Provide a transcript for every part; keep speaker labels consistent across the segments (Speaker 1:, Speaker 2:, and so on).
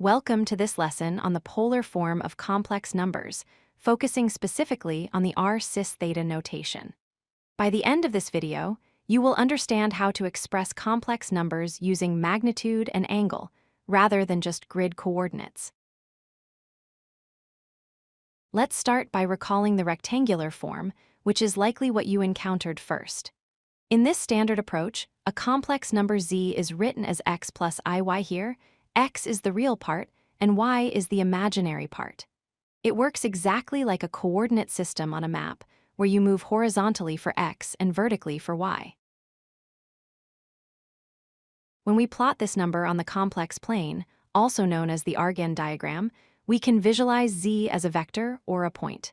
Speaker 1: Welcome to this lesson on the polar form of complex numbers, focusing specifically on the r cis theta notation. By the end of this video, you will understand how to express complex numbers using magnitude and angle, rather than just grid coordinates. Let's start by recalling the rectangular form, which is likely what you encountered first. In this standard approach, a complex number z is written as x plus iy here. X is the real part, and y is the imaginary part. It works exactly like a coordinate system on a map, where you move horizontally for x and vertically for y. When we plot this number on the complex plane, also known as the Argand diagram, we can visualize z as a vector or a point.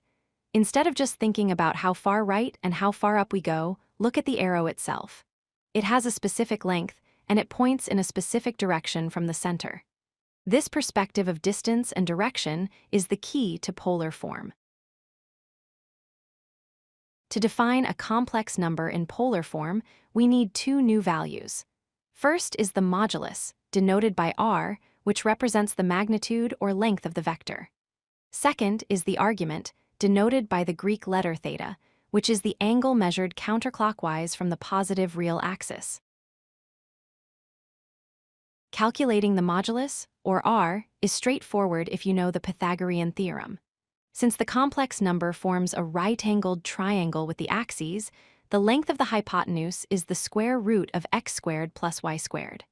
Speaker 1: Instead of just thinking about how far right and how far up we go, look at the arrow itself. It has a specific length, and it points in a specific direction from the center. This perspective of distance and direction is the key to polar form. To define a complex number in polar form, we need two new values. First is the modulus, denoted by r, which represents the magnitude or length of the vector. Second is the argument, denoted by the Greek letter theta, which is the angle measured counterclockwise from the positive real axis. Calculating the modulus, or r, is straightforward if you know the Pythagorean theorem. Since the complex number forms a right-angled triangle with the axes, the length of the hypotenuse is the square root of x squared plus y squared.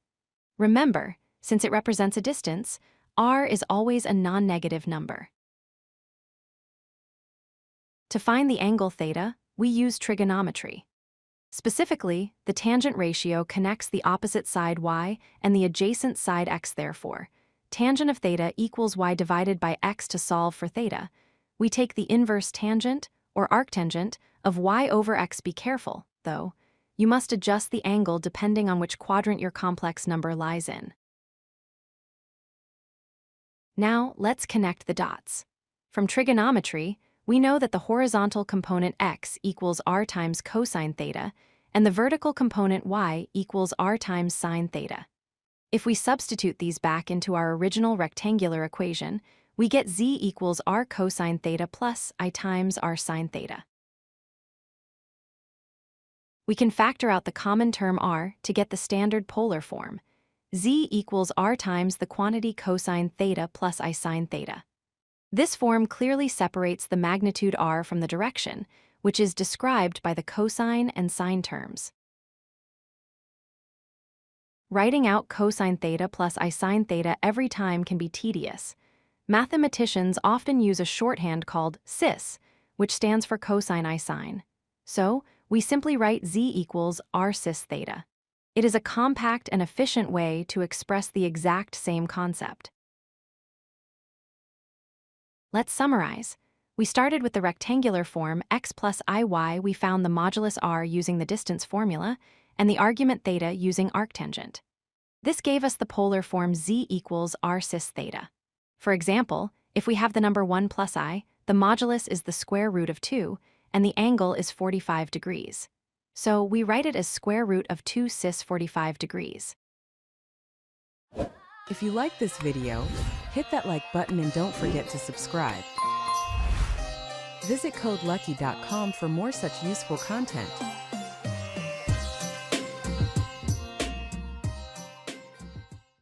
Speaker 1: Remember, since it represents a distance, r is always a non-negative number. To find the angle theta, we use trigonometry. Specifically, the tangent ratio connects the opposite side y and the adjacent side x. Therefore, tangent of theta equals y divided by x. To solve for theta, we take the inverse tangent, or arctangent, of y over x. Be careful, though. You must adjust the angle depending on which quadrant your complex number lies in. Now, let's connect the dots. From trigonometry, we know that the horizontal component x equals r times cosine theta, and the vertical component y equals r times sine theta. If we substitute these back into our original rectangular equation, we get z equals r cosine theta plus I times r sine theta. We can factor out the common term r to get the standard polar form. Z equals r times the quantity cosine theta plus I sine theta. This form clearly separates the magnitude r from the direction, which is described by the cosine and sine terms. Writing out cosine theta plus I sine theta every time can be tedious. Mathematicians often use a shorthand called cis, which stands for cosine I sine. So, we simply write z equals r cis theta. It is a compact and efficient way to express the exact same concept. Let's summarize. We started with the rectangular form x plus iy. We found the modulus r using the distance formula, and the argument theta using arctangent. This gave us the polar form z equals r cis theta. For example, if we have the number 1 plus I, the modulus is the square root of 2, and the angle is 45 degrees. So we write it as square root of 2 cis 45 degrees.
Speaker 2: If you like this video, hit that like button and don't forget to subscribe. Visit codelucky.com for more such useful content.